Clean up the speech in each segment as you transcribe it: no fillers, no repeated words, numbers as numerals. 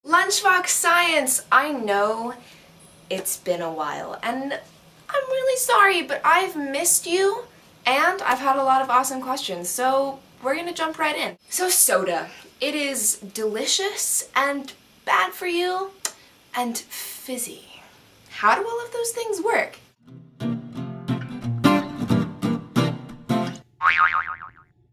LunchBox Science! I know it's been a while, and I'm really sorry, but I've missed you, and I've had a lot of awesome questions, so we're gonna jump right in. So soda. It is delicious and bad for you and fizzy. How do all of those things work?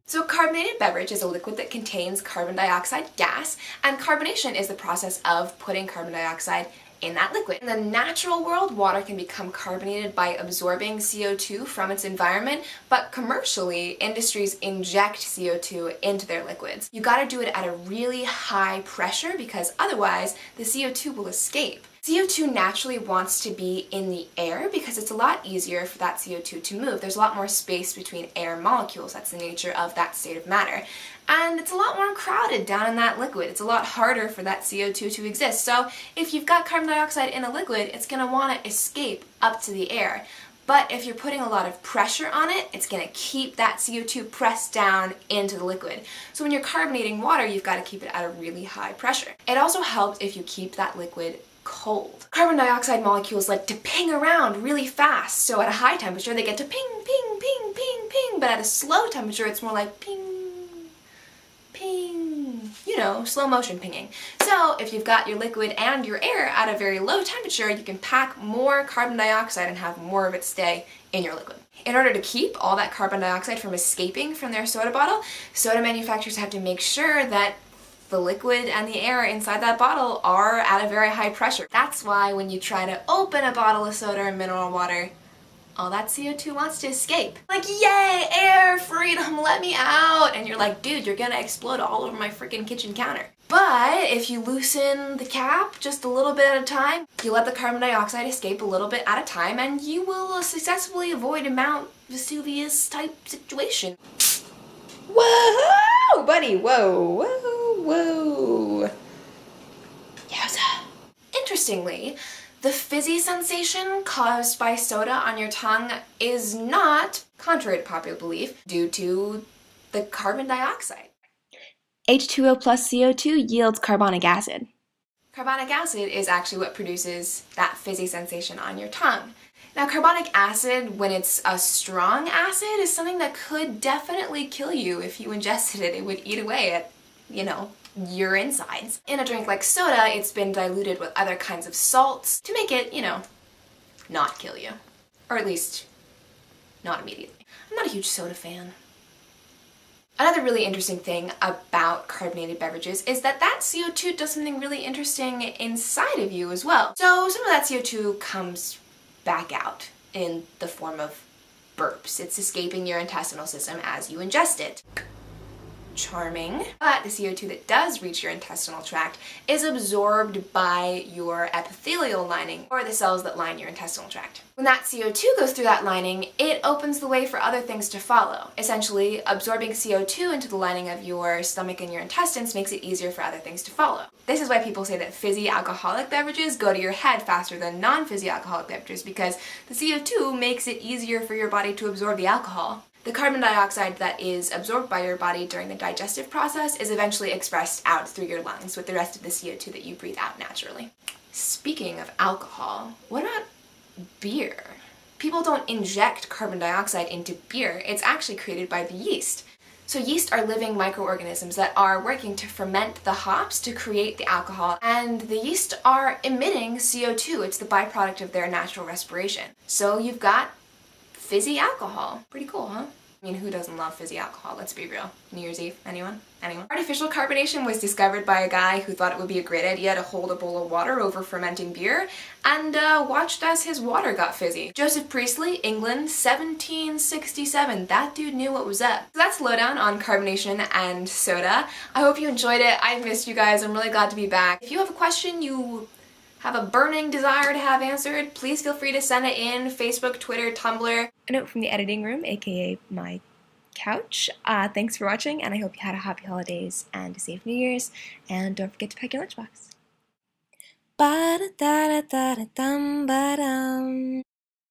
So carbonated beverage is a liquid that contains carbon dioxide gas, and carbonation is the process of putting carbon dioxide in that liquid. In the natural world, water can become carbonated by absorbing CO2 from its environment, but commercially, industries inject CO2 into their liquids. You gotta do it at a really high pressure because otherwise the CO2 will escape. CO2 naturally wants to be in the air because it's a lot easier for that CO2 to move. There's a lot more space between air molecules. That's the nature of that state of matter. And it's a lot more crowded down in that liquid. It's a lot harder for that CO2 to exist. So if you've got carbon dioxide in a liquid, it's going to want to escape up to the air. But if you're putting a lot of pressure on it, it's going to keep that CO2 pressed down into the liquid. So when you're carbonating water, you've got to keep it at a really high pressure. It also helps if you keep that liquid cold. Carbon dioxide molecules like to ping around really fast, so at a high temperature they get to ping, ping, ping, ping, ping, but at a slow temperature it's more like ping, ping, you know, slow motion pinging. So if you've got your liquid and your air at a very low temperature, you can pack more carbon dioxide and have more of it stay in your liquid. In order to keep all that carbon dioxide from escaping from their soda bottle, soda manufacturers have to make sure that the liquid and the air inside that bottle are at a very high pressure. That's why when you try to open a bottle of soda or mineral water, all that CO2 wants to escape. Like, yay, air, freedom, let me out! And you're like, dude, you're gonna explode all over my freaking kitchen counter. But if you loosen the cap just a little bit at a time, you let the carbon dioxide escape a little bit at a time, and you will successfully avoid a Mount Vesuvius type situation. Whoa, buddy, whoa, whoa, whoa. Yowza. Interestingly, the fizzy sensation caused by soda on your tongue is not, contrary to popular belief, due to the carbon dioxide. H2O plus CO2 yields carbonic acid. Carbonic acid is actually what produces that fizzy sensation on your tongue. Now, carbonic acid, when it's a strong acid, is something that could definitely kill you if you ingested it. It would eat away at, you know, your insides. In a drink like soda, it's been diluted with other kinds of salts to make it, you know, not kill you. Or at least, not immediately. I'm not a huge soda fan. Another really interesting thing about carbonated beverages is that CO2 does something really interesting inside of you as well. So some of that CO2 comes back out in the form of burps. It's escaping your intestinal system as you ingest it. Charming. But the CO2 that does reach your intestinal tract is absorbed by your epithelial lining, or the cells that line your intestinal tract. When that CO2 goes through that lining, it opens the way for other things to follow. Essentially, absorbing CO2 into the lining of your stomach and your intestines makes it easier for other things to follow. This is why people say that fizzy alcoholic beverages go to your head faster than non-fizzy alcoholic beverages, because the CO2 makes it easier for your body to absorb the alcohol. The carbon dioxide that is absorbed by your body during the digestive process is eventually expressed out through your lungs with the rest of the CO2 that you breathe out naturally. Speaking of alcohol, what about beer? People don't inject carbon dioxide into beer. It's actually created by the yeast. So yeast are living microorganisms that are working to ferment the hops to create the alcohol, and the yeast are emitting CO2. It's the byproduct of their natural respiration. So you've got fizzy alcohol. Pretty cool, huh? I mean, who doesn't love fizzy alcohol? Let's be real. New Year's Eve? Anyone? Anyone? Artificial carbonation was discovered by a guy who thought it would be a great idea to hold a bowl of water over fermenting beer, and watched as his water got fizzy. Joseph Priestley, England, 1767. That dude knew what was up. So that's lowdown on carbonation and soda. I hope you enjoyed it. I've missed you guys. I'm really glad to be back. If you have a question you have a burning desire to have answered, please feel free to send it in. Facebook, Twitter, Tumblr. A note from the editing room, aka my couch. Thanks for watching, and I hope you had a happy holidays and a safe New Year's, and don't forget to pack your lunchbox. Ba-da-da-da-da-dum-ba-dum.